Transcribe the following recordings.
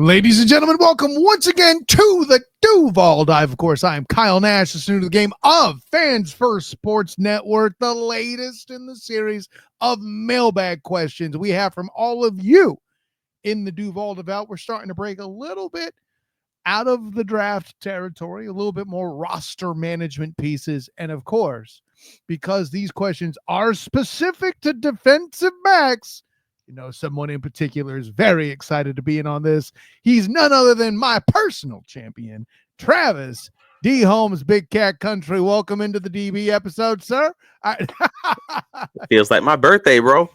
Ladies and gentlemen, welcome once again to the Duval Dive. Of course, I am Kyle Nash, the student of the game of Fans First Sports Network, the latest in the series of mailbag questions we have from all of you in the Duval Dive. We're starting to break a little bit out of the draft territory, a little bit more roster management pieces. And of course, because these questions are specific to defensive backs, you know, someone in particular is very excited to be in on this. He's none other than my personal champion, Travis D. Holmes, Big Cat Country. Welcome into the DB episode, sir. Feels like my birthday, bro.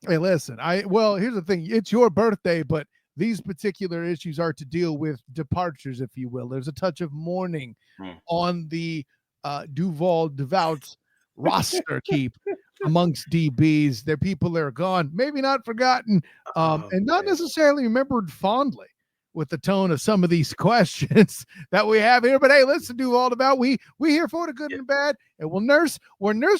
Hey, listen, here's the thing. It's your birthday, but these particular issues are to deal with departures, if you will. There's a touch of mourning on the Duuval's roster keep amongst DBs. Their people are gone, maybe not forgotten, and not necessarily remembered fondly with the tone of some of these questions that we have here. But hey, listen, Duuval, we here for the good and the bad, and we'll nurse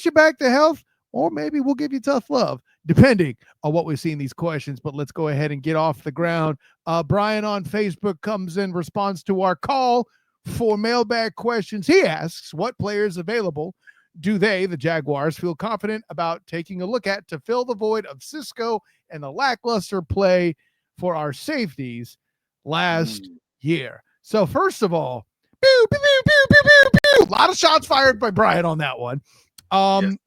you back to health, or maybe we'll give you tough love, depending on what we see in these questions. But let's go ahead and get off the ground. Brian on Facebook comes in response to our call for mailbag questions. He asks, what players available do they, the Jaguars, feel confident about taking a look at to fill the void of Cisco and the lackluster play for our safeties last year? So first of all, a lot of shots fired by Brian on that one. And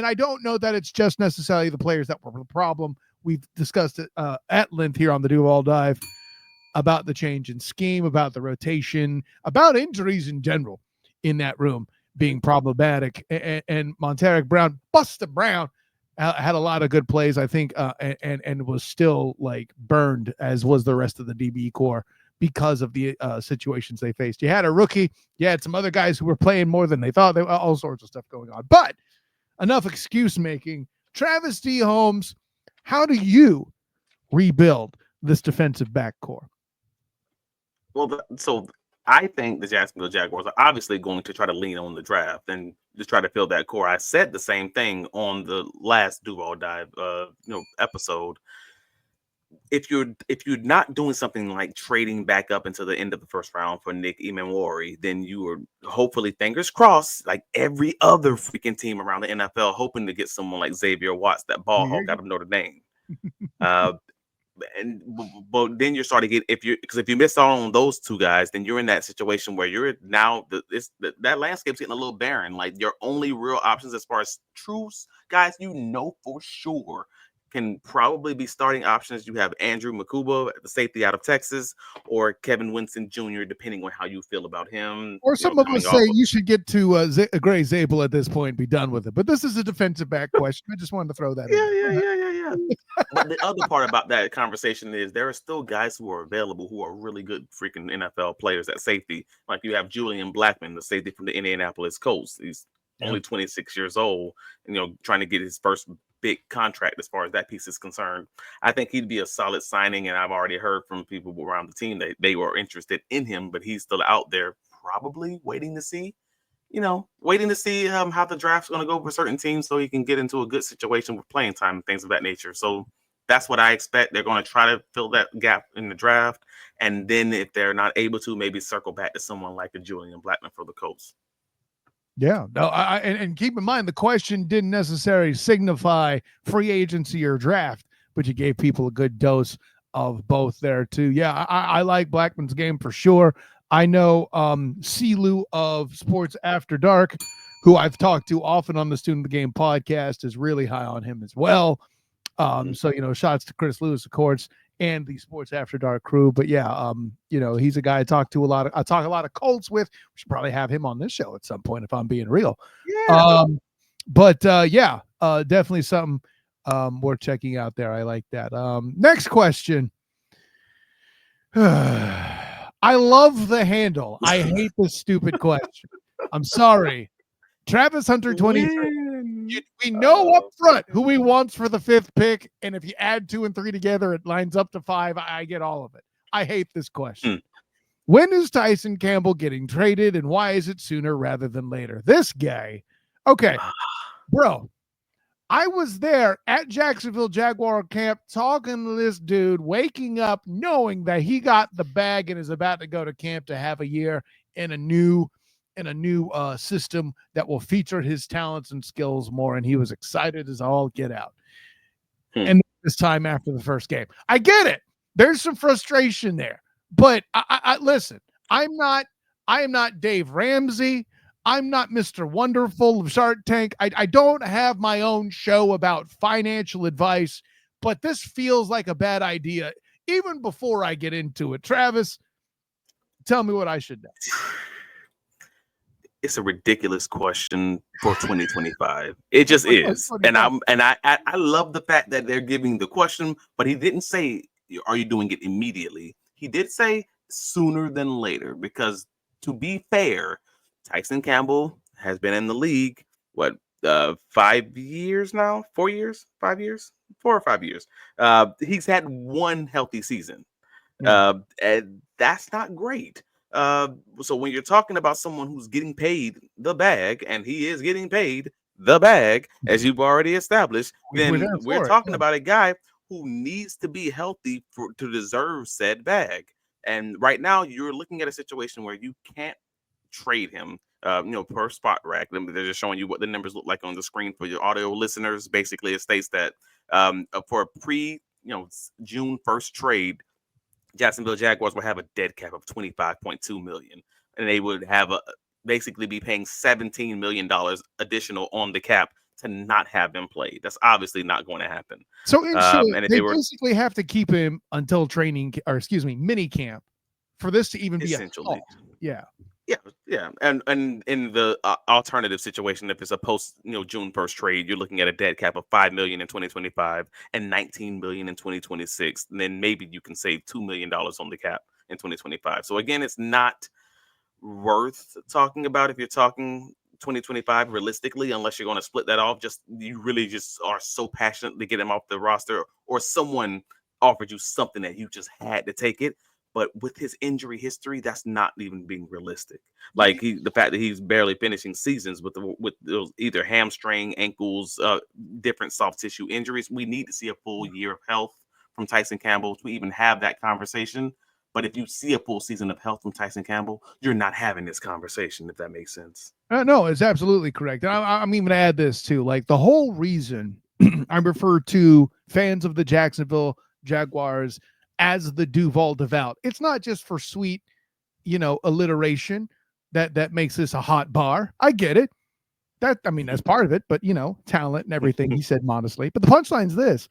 I don't know that it's just necessarily the players that were the problem. We've discussed it at length here on the Duval Dive about the change in scheme, about the rotation, about injuries in general in that room being problematic. And Monteric Brown, Busta Brown, had a lot of good plays, I think, and was still like burned, as was the rest of the DB core, because of the situations they faced. You had a rookie, you had some other guys who were playing more than they thought. There were all sorts of stuff going on. But enough excuse making. Travis D. Holmes, how do you rebuild this defensive back core? Well, so I think the Jacksonville Jaguars are obviously going to try to lean on the draft and just try to fill that core. I said the same thing on the last Duval Dive episode. If you're not doing something like trading back up into the end of the first round for Nick Emmanwori, then you are hopefully, fingers crossed, like every other freaking team around the NFL, hoping to get someone like Xavier Watts, that ball hawk out of Notre Dame. But then you're starting to get, if you miss out on those two guys, then you're in that situation where you're now that landscape's getting a little barren. Like your only real options as far as true guys, for sure, can probably be starting options. You have Andrew Makuba, the safety out of Texas, or Kevin Winston Jr., depending on how you feel about him. Or some of us say you should get to Gray Zabel at this point and be done with it. But this is a defensive back question. I just wanted to throw that in. Yeah. But the other part about that conversation is there are still guys who are available who are really good freaking NFL players at safety. Like you have Julian Blackmon, the safety from the Indianapolis Colts. He's only 26 years old, and trying to get his first big contract as far as that piece is concerned. I think he'd be a solid signing, and I've already heard from people around the team that they were interested in him, but he's still out there probably waiting to see how the draft's going to go for certain teams so he can get into a good situation with playing time and things of that nature. So that's what I expect. They're going to try to fill that gap in the draft, and then if they're not able to, maybe circle back to someone like a Julian Blackmon for the Colts. Yeah, no, and keep in mind, the question didn't necessarily signify free agency or draft, but you gave people a good dose of both there too. Yeah, I like Blackman's game for sure. I know Silu of Sports After Dark, who I've talked to often on the Student of the Game podcast, is really high on him as well. So, shots to Chris Lewis, of course, and the Sports After Dark crew. But yeah, he's a guy I talk a lot of Colts with. We should probably have him on this show at some point if I'm being real. Yeah. Definitely something worth checking out there. I like that. Next question. I love the handle. I hate this stupid question. I'm sorry. Travis Hunter 23. We know up front who he wants for the 5th pick, and if you add 2 and 3 together, it lines up to 5. I get all of it. I hate this question. When is Tyson Campbell getting traded, and why is it sooner rather than later? This guy, okay, bro, I was there at Jacksonville Jaguar camp talking to this dude, waking up knowing that he got the bag and is about to go to camp to have a year in a new system that will feature his talents and skills more. And he was excited as all get out. And this time after the first game, I get it. There's some frustration there, but I listen. I am not Dave Ramsey. I'm not Mr. Wonderful of Shark Tank. I don't have my own show about financial advice, but this feels like a bad idea even before I get into it. Travis, tell me what I should do. It's a ridiculous question for 2025. It just is. And I love the fact that they're giving the question, but he didn't say, are you doing it immediately? He did say sooner than later, because to be fair, Tyson Campbell has been in the league, 5 years now? 4 years? 5 years? 4 or 5 years. He's had one healthy season. And that's not great. So when you're talking about someone who's getting paid the bag, and he is getting paid the bag, as you've already established, then we're talking about a guy who needs to be healthy to deserve said bag. And right now, you're looking at a situation where you can't trade him, per spot rack. They're just showing you what the numbers look like on the screen for your audio listeners. Basically, it states that for a June 1st trade, Jacksonville Jaguars will have a dead cap of $25.2 million, and they would have basically be paying $17 million additional on the cap to not have him play. That's obviously not going to happen. So in short, they basically have to keep him until mini camp for this to even be essentially. Yeah. And in the alternative situation, if it's a post June 1st trade, you're looking at a dead cap of $5 million in 2025 and $19 million in 2026. And then maybe you can save $2 million on the cap in 2025. So again, it's not worth talking about if you're talking 2025 realistically, unless you're going to split that off. You really just are so passionate to get him off the roster, or someone offered you something that you just had to take it. But with his injury history, that's not even being realistic. Like the fact that he's barely finishing seasons with those either hamstring, ankles, different soft tissue injuries. We need to see a full year of health from Tyson Campbell to even have that conversation. But if you see a full season of health from Tyson Campbell, you're not having this conversation, if that makes sense. No, it's absolutely correct. And I'm even going to add this too. Like, the whole reason I refer to fans of the Jacksonville Jaguars as the Duuuval. It's not just for sweet, alliteration that makes this a hot bar. I get it. That's part of it, but talent and everything, he said modestly. But the punchline's this: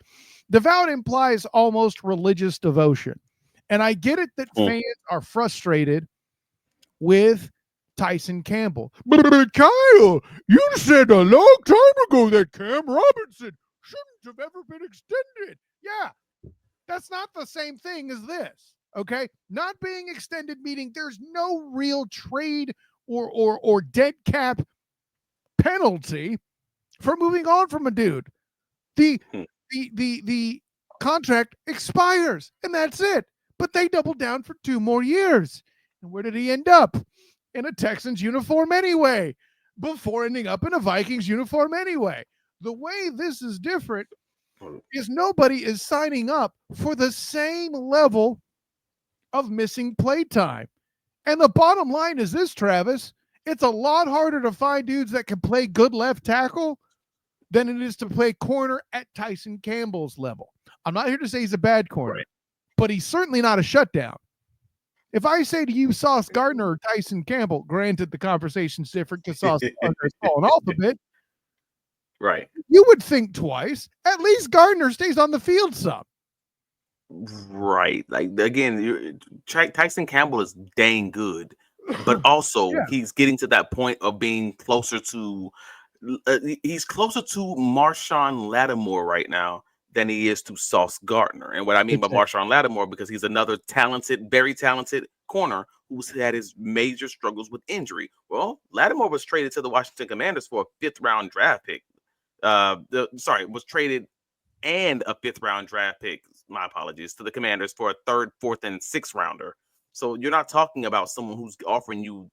devout implies almost religious devotion. And I get it that fans are frustrated with Tyson Campbell. But Kyle, you said a long time ago that Cam Robinson shouldn't have ever been extended. Yeah. That's not the same thing as this, okay? Not being extended, meaning there's no real trade or dead cap penalty for moving on from a dude. The contract expires, and that's it. But they doubled down for 2 more years. And where did he end up? In a Texans uniform anyway, before ending up in a Vikings uniform anyway. The way this is different is nobody is signing up for the same level of missing play time. And the bottom line is this, Travis: it's a lot harder to find dudes that can play good left tackle than it is to play corner at Tyson Campbell's level. I'm not here to say he's a bad corner, but he's certainly not a shutdown. If I say to you Sauce Gardner or Tyson Campbell, granted the conversation's different because Sauce Gardner has fallen off a bit, right, you would think twice. At least Gardner stays on the field some. Right. Like, again, Tyson Campbell is dang good, but also he's getting to that point of being closer to he's closer to Marshawn Lattimore right now than he is to Sauce Gardner. And what I mean by Marshawn Lattimore, because he's another talented, very talented corner who's had his major struggles with injury. Well, Lattimore was traded to the Washington Commanders for a 5th round draft pick. Was traded and a 5th round draft pick, my apologies, to the Commanders for a 3rd, 4th, and 6th rounder. So you're not talking about someone who's offering you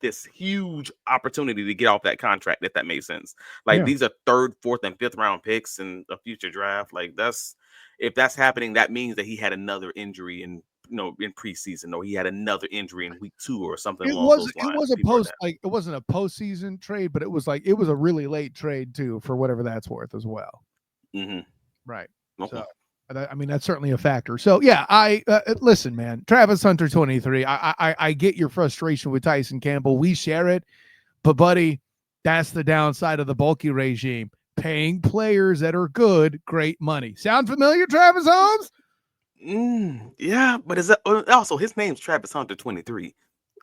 this huge opportunity to get off that contract, if that makes sense. Like these are 3rd, 4th, and 5th round picks in a future draft. Like if that's happening, that means that he had another injury in preseason, or he had another injury in week 2 or something along those lines. It wasn't a postseason trade, but it was a really late trade too, for whatever that's worth as well. Mm-hmm. Right. Okay. So I mean, that's certainly a factor. So yeah, listen, man, Travis Hunter 23. I get your frustration with Tyson Campbell. We share it, but buddy, that's the downside of the bulky regime. Paying players that are good, great money. Sound familiar, Travis Holmes? Yeah, but is that also his name's Travis Hunter 23?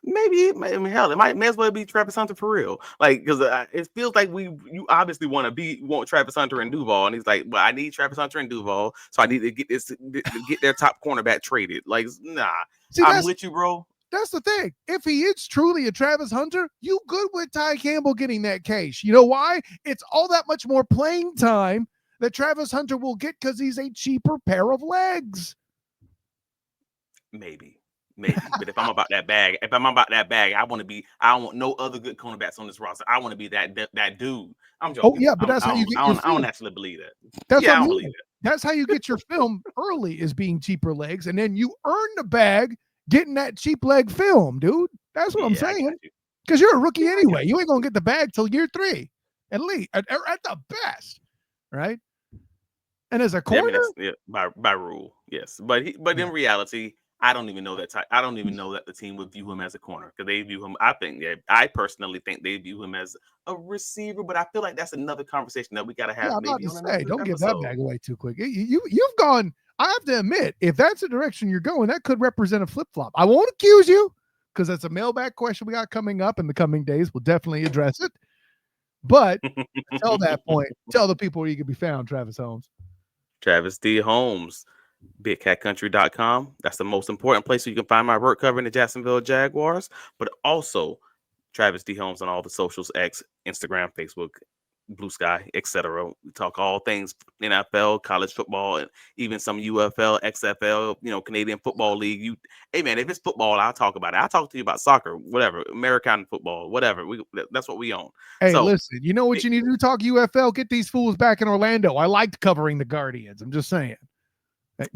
Maybe hell, it may as well be Travis Hunter for real. Like, because it feels like you obviously want Travis Hunter and Duval, and he's like, well, I need Travis Hunter and Duval, so I need to get their top cornerback traded. Like, nah, I'm with you, bro. That's the thing. If he is truly a Travis Hunter, you good with Ty Campbell getting that case. You know why? It's all that much more playing time that Travis Hunter will get because he's a cheaper pair of legs. Maybe. But if I'm about that bag, I don't want no other good cornerbacks on this roster. I want to be that dude. I'm joking. Oh yeah, but that's how you get your film. I don't actually believe that. I don't believe it. That's how you get your film early, is being cheaper legs, and then you earn the bag getting that cheap leg film, dude. That's what I'm saying. Because you're a rookie anyway. You ain't gonna get the bag till year 3, at least, at the best, right? And as a corner, by rule, yes. But in reality, I don't even know that the team would view him as a corner, because they view him. I personally think they view him as a receiver, but I feel like that's another conversation that we got to have. Yeah, I'm about to say, don't give that bag away too quick. You've gone. I have to admit, if that's the direction you're going, that could represent a flip flop. I won't accuse you, because that's a mailbag question we got coming up in the coming days. We'll definitely address it. But tell the people where you can be found, Travis Holmes. Travis D. Holmes. BigCatCountry.com. That's the most important place where you can find my work covering the Jacksonville Jaguars, but also Travis D. Holmes on all the socials: X, Instagram, Facebook, Blue Sky, etc. We talk all things NFL, college football, and even some UFL, XFL, Canadian Football League. Hey man, if it's football, I'll talk about it. I'll talk to you about soccer, whatever, American football, whatever. That's what we own. Hey, listen, you know what you need to do? Talk UFL. Get these fools back in Orlando. I liked covering the Guardians. I'm just saying.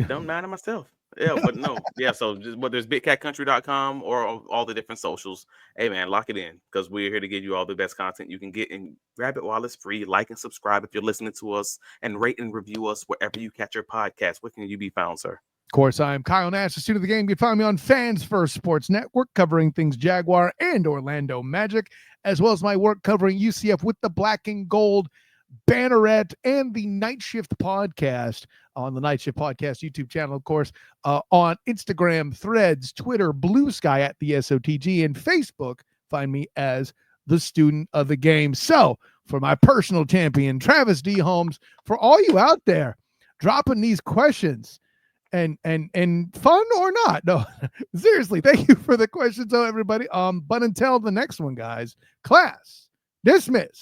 Don't mind it myself. Yeah, but no. Yeah, so there's BigCatCountry.com or all the different socials. Hey, man, lock it in, because we're here to give you all the best content you can get, and grab it while it's free. Like and subscribe if you're listening to us, and rate and review us wherever you catch your podcast. Where can you be found, sir? Of course, I'm Kyle Nash, the student of the game. You can find me on Fans First Sports Network, covering things Jaguar and Orlando Magic, as well as my work covering UCF with the Black and Gold Banneret and the Night Shift podcast on the Night Shift podcast YouTube channel, of course, on Instagram, Threads, Twitter, Blue Sky at the SOTG, and Facebook. Find me as the student of the game. So for my personal champion, Travis D. Holmes, for all you out there dropping these questions and fun or not, no, seriously, thank you for the questions, everybody. But until the next one, guys, class dismissed.